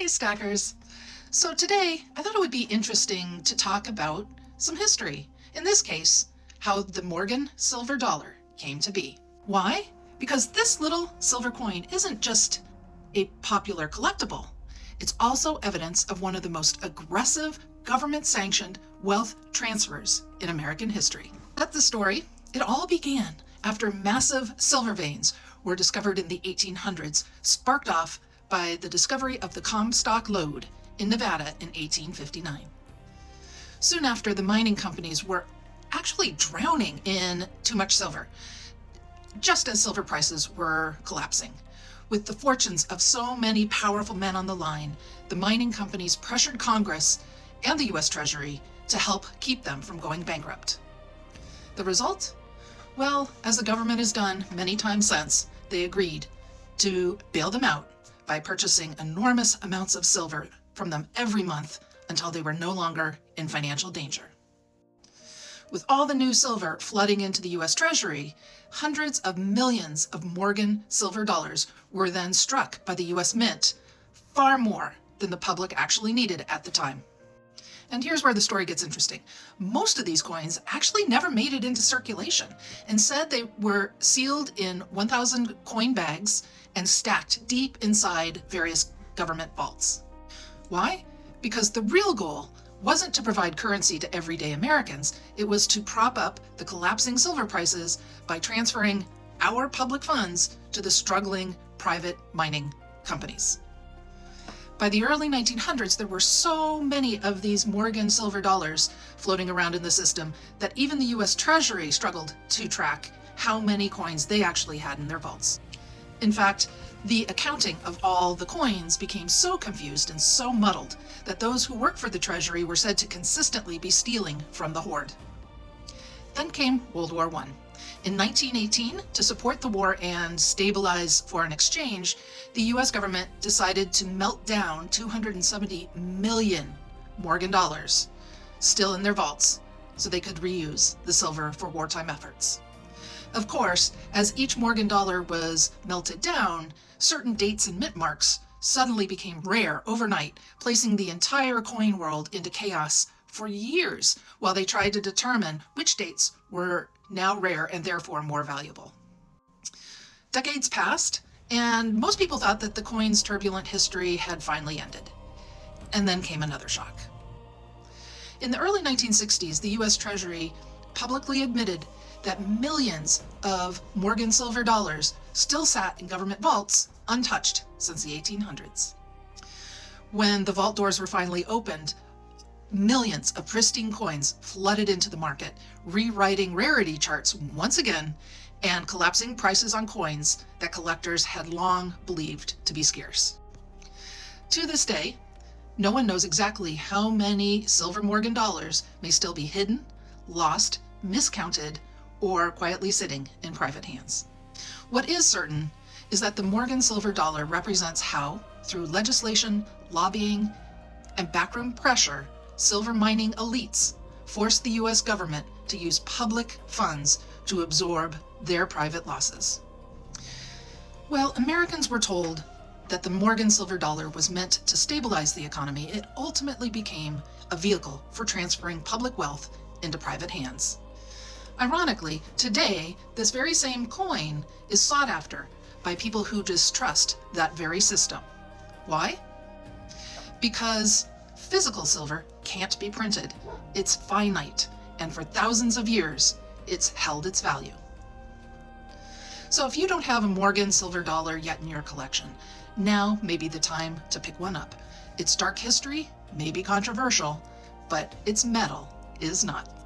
Hey Stackers! So today I thought it would be interesting to talk about some history. In this case, how the Morgan silver dollar came to be. Why? Because this little silver coin isn't just a popular collectible. It's also evidence of one of the most aggressive government-sanctioned wealth transfers in American history. Cut the story, it all began after massive silver veins were discovered in the 1800s, sparked off by the discovery of the Comstock lode in Nevada in 1859. Soon after, the mining companies were actually drowning in too much silver, just as silver prices were collapsing. With the fortunes of so many powerful men on the line, the mining companies pressured Congress and the U.S. Treasury to help keep them from going bankrupt. The result? Well, as the government has done many times since, they agreed to bail them out by purchasing enormous amounts of silver from them every month until they were no longer in financial danger. With all the new silver flooding into the U.S. Treasury, hundreds of millions of Morgan silver dollars were then struck by the U.S. Mint, far more than the public actually needed at the time. And here's where the story gets interesting. Most of these coins actually never made it into circulation. Instead, they were sealed in 1,000 coin bags and stacked deep inside various government vaults. Why? Because the real goal wasn't to provide currency to everyday Americans. It was to prop up the collapsing silver prices by transferring our public funds to the struggling private mining companies. By the early 1900s, there were so many of these Morgan silver dollars floating around in the system that even the U.S. Treasury struggled to track how many coins they actually had in their vaults. In fact, the accounting of all the coins became so confused and so muddled that those who worked for the Treasury were said to consistently be stealing from the hoard. Then came World War I. In 1918, to support the war and stabilize foreign exchange, the U.S. government decided to melt down 270 million Morgan dollars, still in their vaults, so they could reuse the silver for wartime efforts. Of course, as each Morgan dollar was melted down, certain dates and mint marks suddenly became rare overnight, placing the entire coin world into chaos for years while they tried to determine which dates were now rare and therefore more valuable. Decades passed, and most people thought that the coin's turbulent history had finally ended. And then came another shock. In the early 1960s, the U.S. Treasury publicly admitted that millions of Morgan silver dollars still sat in government vaults untouched since the 1800s. When the vault doors were finally opened, millions of pristine coins flooded into the market, rewriting rarity charts once again and collapsing prices on coins that collectors had long believed to be scarce. To this day, no one knows exactly how many silver Morgan dollars may still be hidden, lost, miscounted, or quietly sitting in private hands. What is certain is that the Morgan silver dollar represents how, through legislation, lobbying, and backroom pressure, silver mining elites forced the U.S. government to use public funds to absorb their private losses. Well, Americans were told that the Morgan silver dollar was meant to stabilize the economy. It ultimately became a vehicle for transferring public wealth into private hands. Ironically, today, this very same coin is sought after by people who distrust that very system. Why? Because physical silver can't be printed. It's finite, and for thousands of years, it's held its value. So if you don't have a Morgan silver dollar yet in your collection, now may be the time to pick one up. Its dark history may be controversial, but its metal is not.